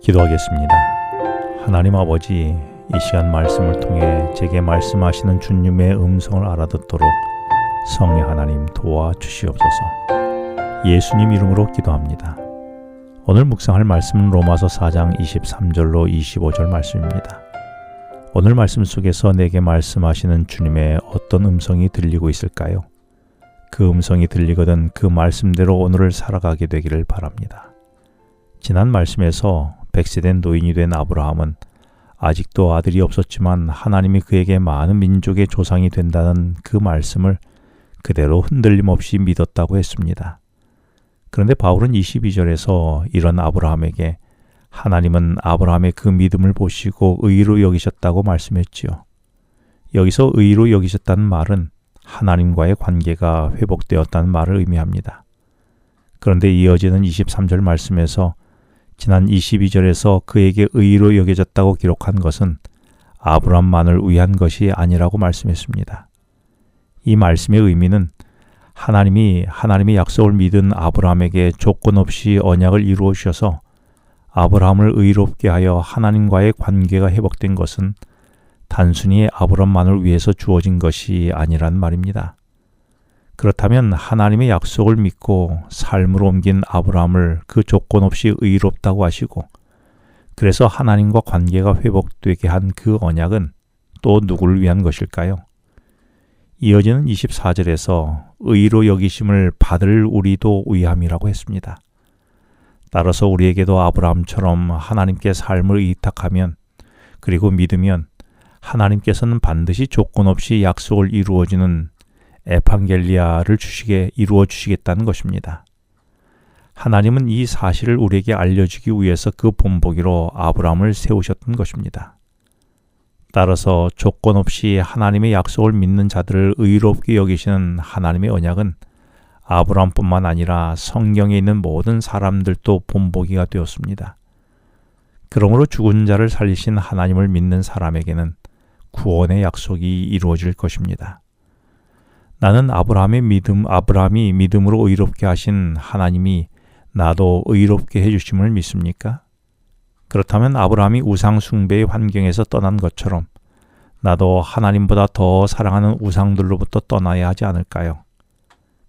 기도하겠습니다. 하나님 아버지, 이 시간 말씀을 통해 제게 말씀하시는 주님의 음성을 알아듣도록 성령 하나님 도와주시옵소서. 예수님 이름으로 기도합니다. 오늘 묵상할 말씀은 로마서 4장 23절로 25절 말씀입니다. 오늘 말씀 속에서 내게 말씀하시는 주님의 어떤 음성이 들리고 있을까요? 그 음성이 들리거든 그 말씀대로 오늘을 살아가게 되기를 바랍니다. 지난 말씀에서 100세 된 노인이 된 아브라함은 아직도 아들이 없었지만 하나님이 그에게 많은 민족의 조상이 된다는 그 말씀을 그대로 흔들림 없이 믿었다고 했습니다. 그런데 바울은 22절에서 이런 아브라함에게 하나님은 아브라함의 그 믿음을 보시고 의로 여기셨다고 말씀했지요. 여기서 의로 여기셨다는 말은 하나님과의 관계가 회복되었다는 말을 의미합니다. 그런데 이어지는 23절 말씀에서 지난 22절에서 그에게 의로 여겨졌다고 기록한 것은 아브라함만을 위한 것이 아니라고 말씀했습니다. 이 말씀의 의미는 하나님이 하나님의 약속을 믿은 아브라함에게 조건 없이 언약을 이루어 주셔서 아브라함을 의롭게 하여 하나님과의 관계가 회복된 것은 단순히 아브라함만을 위해서 주어진 것이 아니란 말입니다. 그렇다면 하나님의 약속을 믿고 삶으로 옮긴 아브라함을 그 조건 없이 의롭다고 하시고 그래서 하나님과 관계가 회복되게 한 그 언약은 또 누구를 위한 것일까요? 이어지는 24절에서 의로 여기심을 받을 우리도 위함이라고 했습니다. 따라서 우리에게도 아브라함처럼 하나님께 삶을 의탁하면 그리고 믿으면 하나님께서는 반드시 조건 없이 약속을 이루어주는 에판겔리아를 이루어 주시겠다는 것입니다. 하나님은 이 사실을 우리에게 알려주기 위해서 그 본보기로 아브라함을 세우셨던 것입니다. 따라서 조건 없이 하나님의 약속을 믿는 자들을 의롭게 여기시는 하나님의 언약은 아브라함뿐만 아니라 성경에 있는 모든 사람들도 본보기가 되었습니다. 그러므로 죽은 자를 살리신 하나님을 믿는 사람에게는 구원의 약속이 이루어질 것입니다. 나는 아브라함이 믿음으로 의롭게 하신 하나님이 나도 의롭게 해주심을 믿습니까? 그렇다면 아브라함이 우상 숭배의 환경에서 떠난 것처럼 나도 하나님보다 더 사랑하는 우상들로부터 떠나야 하지 않을까요?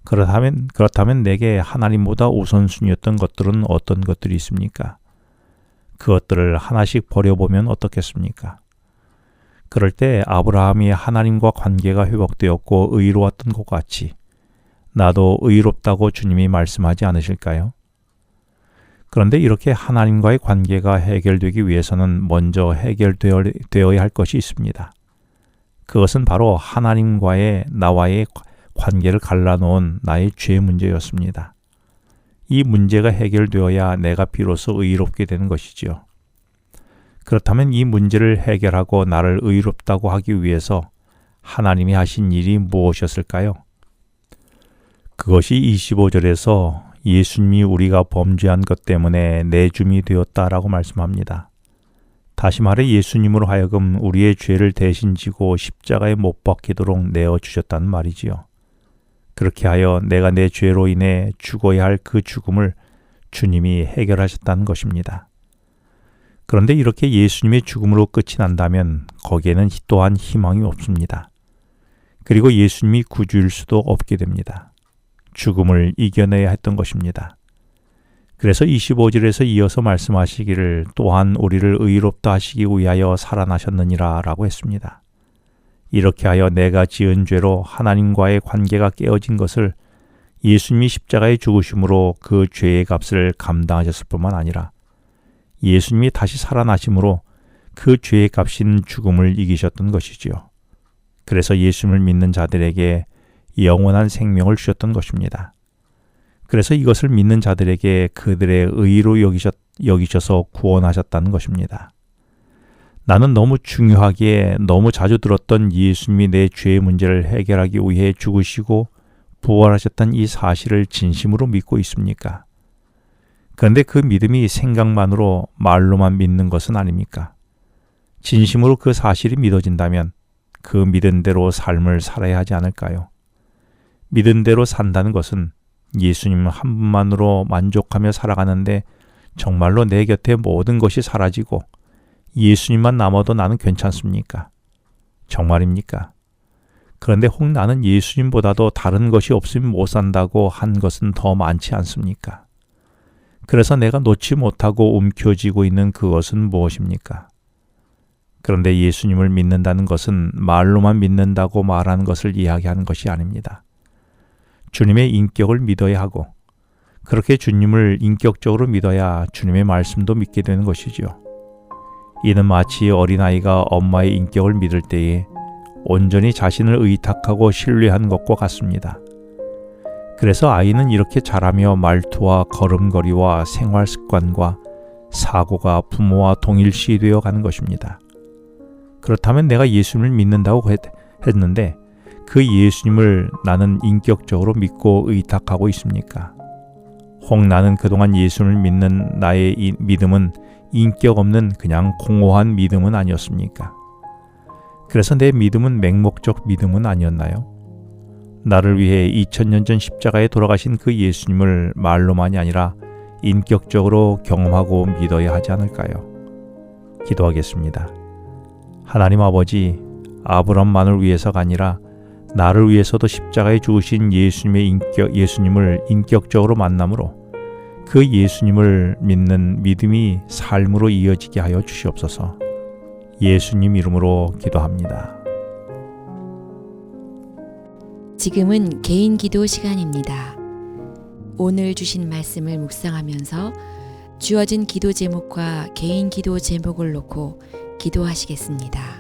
그렇다면 내게 하나님보다 우선순위였던 것들은 어떤 것들이 있습니까? 그것들을 하나씩 버려보면 어떻겠습니까? 그럴 때 아브라함이 하나님과 관계가 회복되었고 의로웠던 것 같이 나도 의롭다고 주님이 말씀하지 않으실까요? 그런데 이렇게 하나님과의 관계가 해결되기 위해서는 먼저 해결되어야 할 것이 있습니다. 그것은 바로 하나님과의 나와의 관계를 갈라놓은 나의 죄 문제였습니다. 이 문제가 해결되어야 내가 비로소 의롭게 되는 것이지요. 그렇다면 이 문제를 해결하고 나를 의롭다고 하기 위해서 하나님이 하신 일이 무엇이었을까요? 그것이 25절에서 예수님이 우리가 범죄한 것 때문에 내줌이 되었다라고 말씀합니다. 다시 말해 예수님으로 하여금 우리의 죄를 대신 지고 십자가에 못 박히도록 내어주셨다는 말이지요. 그렇게 하여 내가 내 죄로 인해 죽어야 할 그 죽음을 주님이 해결하셨다는 것입니다. 그런데 이렇게 예수님의 죽음으로 끝이 난다면 거기에는 또한 희망이 없습니다. 그리고 예수님이 구주일 수도 없게 됩니다. 죽음을 이겨내야 했던 것입니다. 그래서 25절에서 이어서 말씀하시기를 또한 우리를 의롭다 하시기 위하여 살아나셨느니라 라고 했습니다. 이렇게 하여 내가 지은 죄로 하나님과의 관계가 깨어진 것을 예수님이 십자가에 죽으심으로 그 죄의 값을 감당하셨을 뿐만 아니라 예수님이 다시 살아나심으로 그 죄의 값인 죽음을 이기셨던 것이지요. 그래서 예수님을 믿는 자들에게 영원한 생명을 주셨던 것입니다. 그래서 이것을 믿는 자들에게 그들의 의로 여기셔서 구원하셨다는 것입니다. 나는 너무 중요하기에 너무 자주 들었던 예수님이 내 죄의 문제를 해결하기 위해 죽으시고 부활하셨던 이 사실을 진심으로 믿고 있습니까? 그런데 그 믿음이 생각만으로 말로만 믿는 것은 아닙니까? 진심으로 그 사실이 믿어진다면 그 믿은 대로 삶을 살아야 하지 않을까요? 믿은 대로 산다는 것은 예수님 한 분만으로 만족하며 살아가는데 정말로 내 곁에 모든 것이 사라지고 예수님만 남아도 나는 괜찮습니까? 정말입니까? 그런데 혹 나는 예수님보다도 다른 것이 없으면 못 산다고 한 것은 더 많지 않습니까? 그래서 내가 놓지 못하고 움켜쥐고 있는 그것은 무엇입니까? 그런데 예수님을 믿는다는 것은 말로만 믿는다고 말하는 것을 이야기하는 것이 아닙니다. 주님의 인격을 믿어야 하고 그렇게 주님을 인격적으로 믿어야 주님의 말씀도 믿게 되는 것이지요. 이는 마치 어린아이가 엄마의 인격을 믿을 때에 온전히 자신을 의탁하고 신뢰한 것과 같습니다. 그래서 아이는 이렇게 자라며 말투와 걸음걸이와 생활 습관과 사고가 부모와 동일시되어 가는 것입니다. 그렇다면 내가 예수님을 믿는다고 했는데 그 예수님을 나는 인격적으로 믿고 의탁하고 있습니까? 혹 나는 그동안 예수님을 믿는 나의 이 믿음은 인격 없는 그냥 공허한 믿음은 아니었습니까? 그래서 내 믿음은 맹목적 믿음은 아니었나요? 나를 위해 2000년 전 십자가에 돌아가신 그 예수님을 말로만이 아니라 인격적으로 경험하고 믿어야 하지 않을까요? 기도하겠습니다. 하나님 아버지, 아브람만을 위해서가 아니라 나를 위해서도 십자가에 죽으신 예수님을 인격적으로 만남으로 그 예수님을 믿는 믿음이 삶으로 이어지게 하여 주시옵소서. 예수님 이름으로 기도합니다. 지금은 개인 기도 시간입니다. 오늘 주신 말씀을 묵상하면서 주어진 기도 제목과 개인 기도 제목을 놓고 기도하시겠습니다.